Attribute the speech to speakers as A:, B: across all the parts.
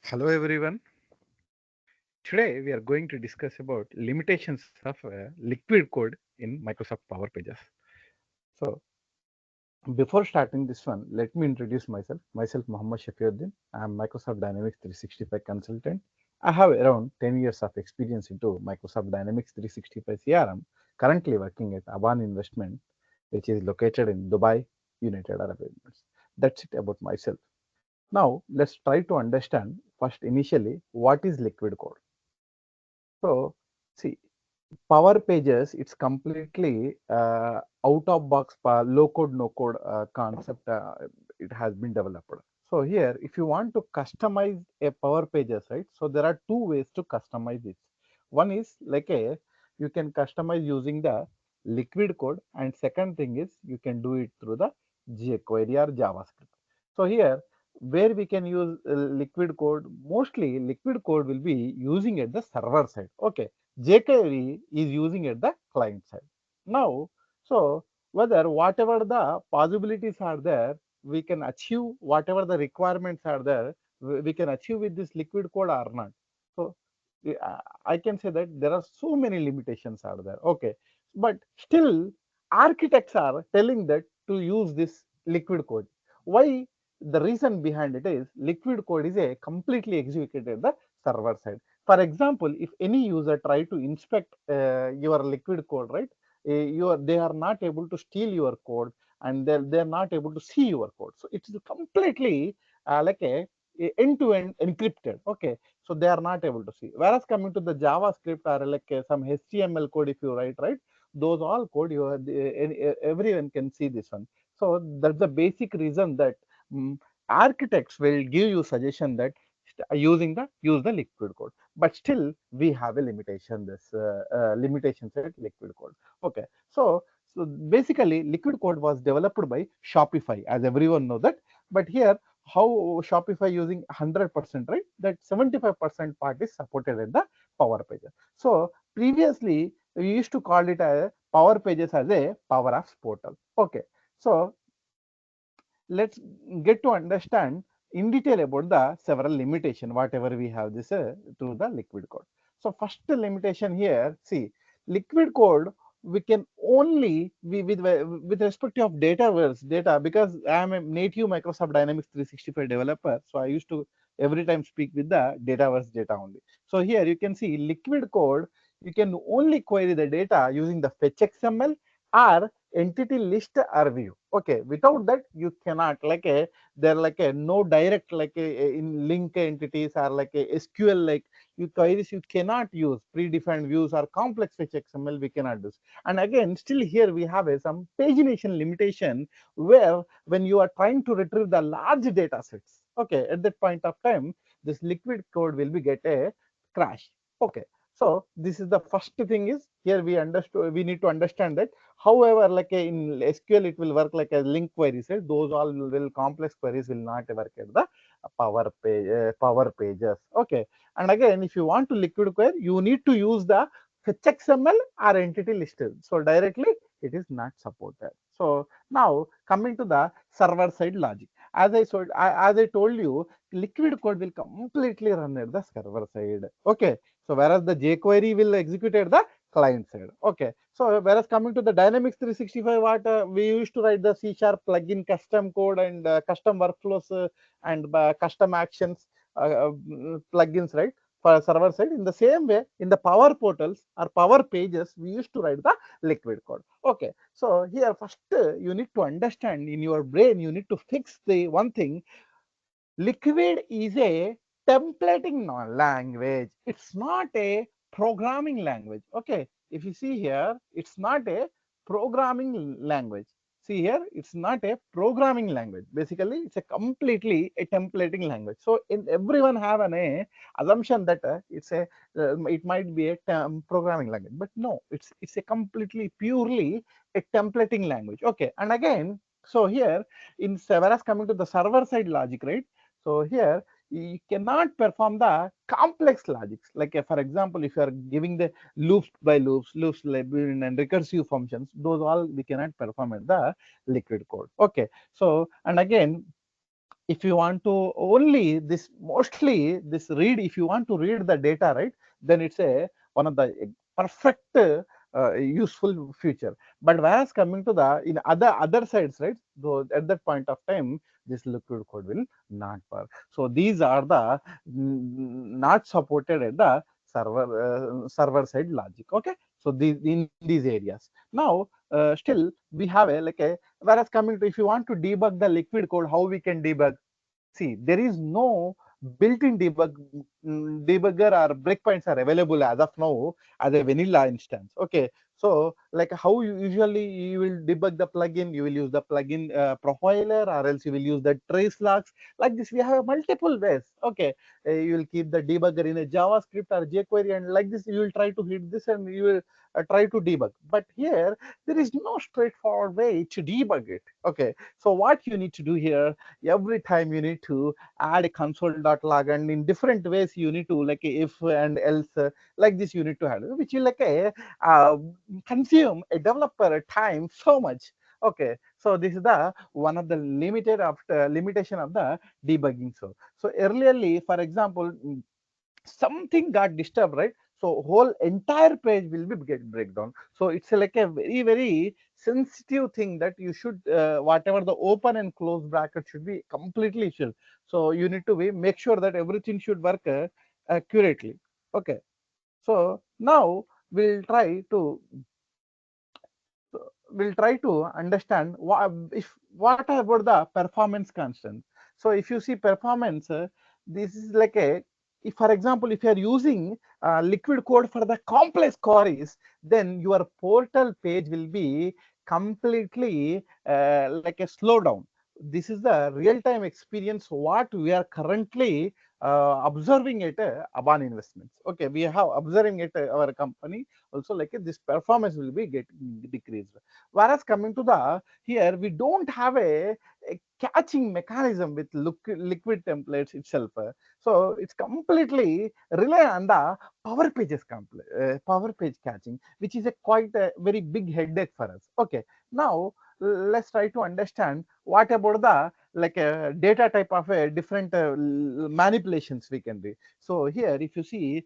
A: Hello everyone. Today we are going to discuss about limitations of liquid code in Microsoft Power Pages. So before starting this one, let me introduce myself. Myself Mohammad Shafiuddin. I am Microsoft Dynamics 365 consultant. I have around 10 years of experience into Microsoft Dynamics 365 CRM, currently working at Avan Investment, which is located in Dubai, United Arab Emirates. That's it about myself. Now let's try to understand first initially what is liquid code. So, see, Power Pages, it's completely out of box, low code, no code concept. It has been developed. So here, if you want to customize a Power Pages, right? So there are two ways to customize it. One is like a you can customize using the liquid code, and second thing is you can do it through the jQuery or JavaScript. So here, where we can use liquid code, mostly liquid code will be using at the server side. Okay, jQuery is using at the client side. Now, so whether whatever the possibilities are there, we can achieve whatever the requirements are there, we can achieve with this liquid code or not. So I can say that there are so many limitations are there. Okay, but still architects are telling that to use this liquid code. Why? The reason behind it is liquid code is a completely executed at the server side. For example, if any user try to inspect your liquid code, right, they are not able to steal your code, and they're not able to see your code. So it's completely like a end-to-end encrypted. Okay, so they are not able to see. Whereas coming to the JavaScript or like some HTML code, if you write, right, those all code you are, everyone can see this one. So that's the basic reason that architects will give you suggestion that use the liquid code, but still we have a limitation, this limitation set liquid code. Okay, so basically liquid code was developed by Shopify, as everyone know that. But here, how Shopify using 100%, right, that 75% part is supported in the Power Pages. So previously we used to call it a Power Pages as a Power Apps portal. Okay, so let's get to understand in detail about the several limitation whatever we have this through the liquid code. So first limitation here, see, liquid code we can only with respect of Dataverse data, because I am a native Microsoft Dynamics 365 developer, so I used to every time speak with the Dataverse data only. So here you can see liquid code, you can only query the data using the fetch XML or entity list or view. Okay, without that you cannot like a there like a no direct like a in link entities or like a SQL, like you queries you cannot use predefined views or complex fetch XML, we cannot do. And again, still here we have some pagination limitation, where when you are trying to retrieve the large data sets, okay, at that point of time this liquid code will be get a crash. Okay, so this is the first thing is here we understood, we need to understand that. However, like in SQL, it will work like a link queries. Right? Those all will complex queries will not work at the Power Pages. Okay, and again, if you want to liquid query, you need to use the fetch XML or entity listed. So directly, it is not supported. So now coming to the server side logic, as I told you, liquid code will completely run at the server side. Okay, so whereas the jQuery will execute at the client side. Okay, so whereas coming to the Dynamics 365, what we used to write the C# plugin custom code and custom workflows and custom actions plugins, right, for server side. In the same way, in the Power Portals or Power Pages, we used to write the liquid code. Okay, so here first you need to understand in your brain, you need to fix the one thing. Liquid is a templating language. It's not a programming language. Okay, if you see here, it's not a programming language. See here, it's not a programming language. Basically, it's a completely a templating language. So, in everyone have an assumption that it might be a programming language, but no, it's a completely purely a templating language. Okay, and again, so here in whereas coming to the server side logic, right? So here you cannot perform the complex logics. Like for example, if you are giving the loops by loops and recursive functions, those all we cannot perform at the liquid code. Okay. So and again, if you want to only this mostly this read, if you want to read the data, right, then it's a one of the perfect useful feature. But whereas coming to the in other sides, right, so at that point of time this liquid code will not work. So these are the not supported at the server side logic. Okay, so these in these areas. Now still we have a like a, whereas coming to, if you want to debug the liquid code, how we can debug? See, there is no built-in debugger or breakpoints are available as of now as a vanilla instance. Okay, so like how you usually you will debug the plugin, you will use the plugin profiler, or else you will use the trace logs. Like this, we have multiple ways. Okay, you will keep the debugger in a JavaScript or jQuery, and like this, you will try to hit this and you will try to debug. But here, there is no straightforward way to debug it. Okay, so what you need to do here, every time you need to add a console.log, and in different ways you need to like if and else like this you need to handle, which will like a consume a developer time so much. Okay, so this is the one of the limitation of the debugging. So earlierly, for example, something got disturbed, right? So whole entire page will be get breakdown. So it's like a very sensitive thing that you should whatever the open and close bracket should be completely chill. So you need to be make sure that everything should work accurately. Okay, so now we'll try to understand what about the performance constant. So if you see performance, this is like a, if for example if you are using liquid code for the complex queries, then your portal page will be completely like a slowdown. This is the real-time experience what we are currently observing at Aban Investments. Okay, we have observing at our company also, like this performance will be get decreased. Whereas coming to the here, we don't have a catching mechanism with liquid templates itself. So it's completely rely on the power page catching, which is a quite a very big headache for us. Okay, now let's try to understand what about the like a data type of a different manipulations we can do. So here, if you see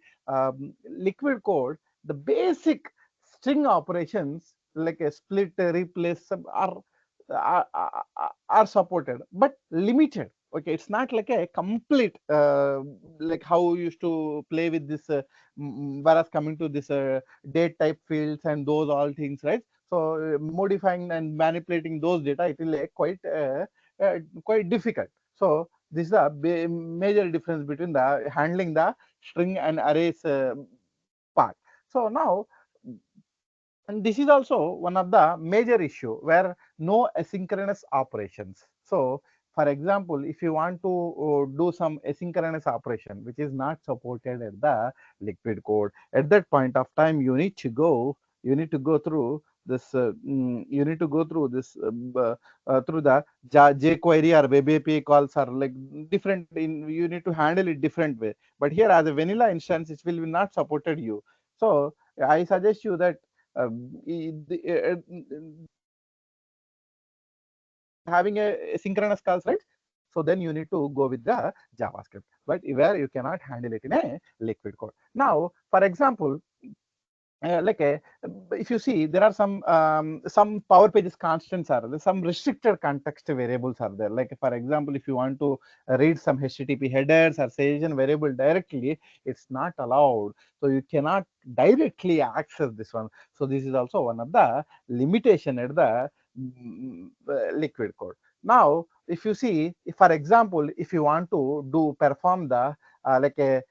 A: liquid code, the basic string operations like a split, replace are supported, but limited. Okay, it's not like a complete like how we used to play with this whereas coming to this date type fields and those all things, right? So modifying and manipulating those data, it will quite difficult. So this is a major difference between the handling the string and arrays part. So now, and this is also one of the major issue where no asynchronous operations. So for example, if you want to do some asynchronous operation which is not supported at the liquid code, at that point of time you need to go through this you need to go through this through the jQuery or web API calls are like different in, you need to handle it different way. But here as a vanilla instance, it will be not supported you. So I suggest you that having a synchronous calls, right? So then you need to go with the JavaScript, but where you cannot handle it in a liquid code. Now, for example, like a, if you see there are some power pages constants are there, some restricted context variables are there. Like for example, if you want to read some HTTP headers or session variable directly, it's not allowed. So you cannot directly access this one. So this is also one of the limitation at the liquid code. Now if you see, if for example if you want to do perform the like a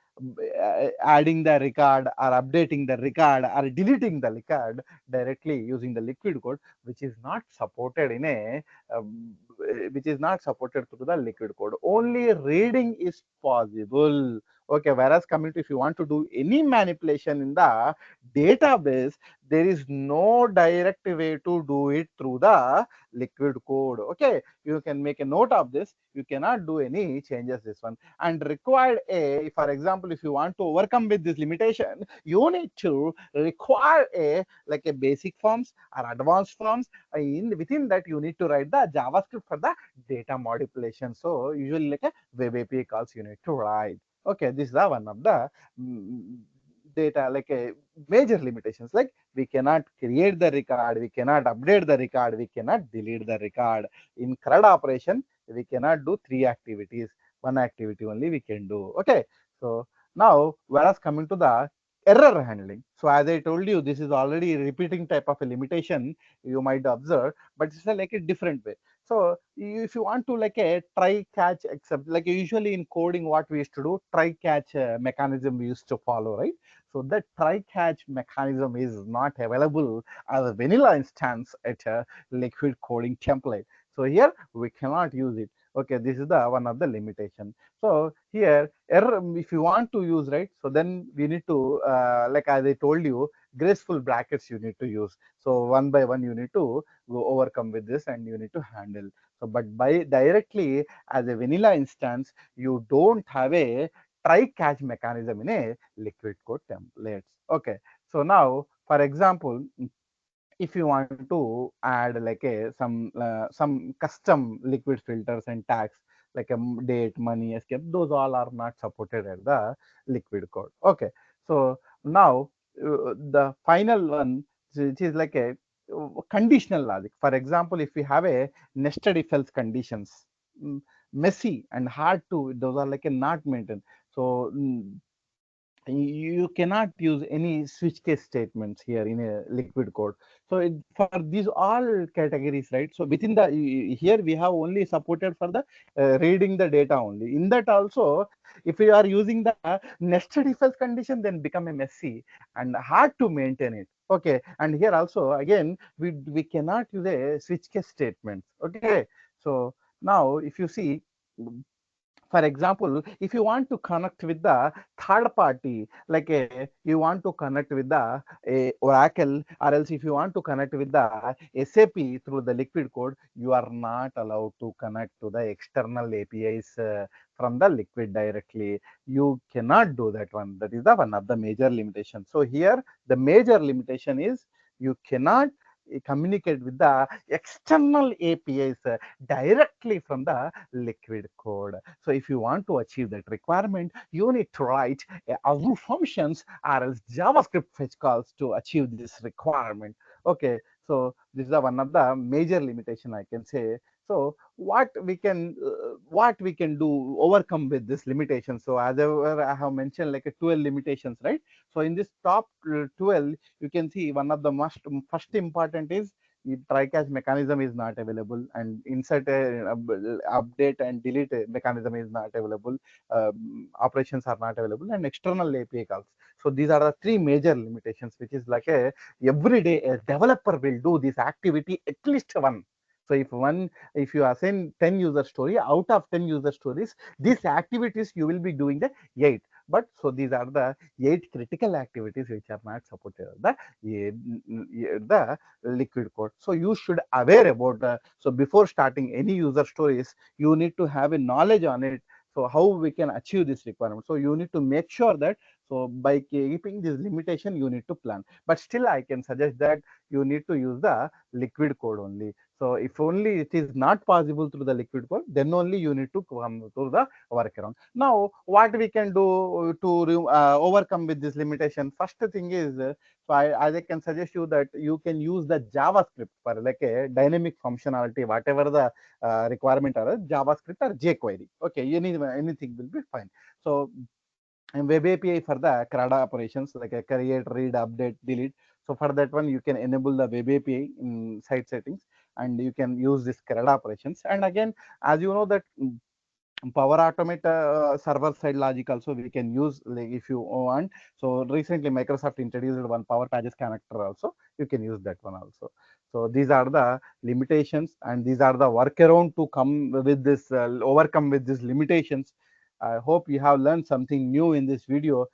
A: adding the record or updating the record or deleting the record directly using the liquid code, which is not supported in a which is not supported through the liquid code. Only reading is possible. Okay, whereas coming to if you want to do any manipulation in the database, there is no direct way to do it through the liquid code. Okay, you can make a note of this. You cannot do any changes this one. And required a, for example, if you want to overcome with this limitation, you need to require a like a basic forms or advanced forms. In within that you need to write the JavaScript for the data manipulation. So usually like a web API calls you need to write. Okay, this is the one of the mm, data like a major limitations, like we cannot create the record, we cannot update the record, we cannot delete the record. In CRUD operation we cannot do three activities, one activity only we can do. Okay, so now whereas coming to the error handling, so as I told you, this is already a repeating type of a limitation you might observe, but it's like a different way. So if you want to like a try catch except, like usually in coding what we used to do, try catch mechanism we used to follow, right? So that try catch mechanism is not available as a vanilla instance at a liquid coding template. So here we cannot use it. Okay, this is the one of the limitation. So here error, if you want to use, right, so then we need to like as I told you, graceful brackets you need to use. So one by one you need to go overcome with this and you need to handle. So but by directly as a vanilla instance, you don't have a try catch mechanism in a liquid code templates. Okay, so now for example, if you want to add like a some custom liquid filters and tags like a date, money, escape, those all are not supported at the liquid code. Okay, so now the final one, which is like a conditional logic. For example, if we have a nested if else conditions, mm, messy and hard to, those are like a not maintained. So you cannot use any switch case statements here in a liquid code. So for these all categories, right, so within the here we have only supported for the reading the data only. In that also, if you are using the nested if else condition, then become a messy and hard to maintain it. Okay, and here also again we cannot use a switch case statements. Okay, so now if you see, for example, if you want to connect with the third party, like you want to connect with the Oracle, or else if you want to connect with the SAP through the liquid code, you are not allowed to connect to the external APIs from the liquid directly. You cannot do that one. That is the one of the major limitations. So here the major limitation is you cannot communicate with the external APIs directly from the liquid code. So if you want to achieve that requirement, you need to write Azure functions or else JavaScript fetch calls to achieve this requirement. Okay, so this is one of the major limitation I can say. So what we can do overcome with this limitation. So as I have mentioned like a 12 limitations, right? So in this top 12, you can see one of the most first important is try catch mechanism is not available, and insert a update and delete mechanism is not available, operations are not available, and external API calls. So these are the three major limitations, which is like a every day a developer will do this activity at least one. So if you assign 10 user story, out of 10 user stories, these activities you will be doing the 8. But so these are the 8 critical activities which are not supported the liquid code. So you should aware about so before starting any user stories, you need to have a knowledge on it. So how we can achieve this requirement. So you need to make sure that, so by keeping this limitation, you need to plan. But still, I can suggest that you need to use the liquid code only. So if only it is not possible through the liquid code, then only you need to come to the workaround. Now, what we can do to overcome with this limitation? First thing is, so as I can suggest you that you can use the JavaScript for like a dynamic functionality, whatever the requirement are, JavaScript or jQuery. Okay, anything will be fine. So and web API for the CRUD operations like a create, read, update, delete. So for that one, you can enable the web API in site settings, and you can use this CRUD operations. And again, as you know that Power Automate server side logic also we can use, like if you want. So recently Microsoft introduced one PowerPages connector also. You can use that one also. So these are the limitations, and these are the workaround to come with this overcome with these limitations.
B: I hope you have learned something new in this video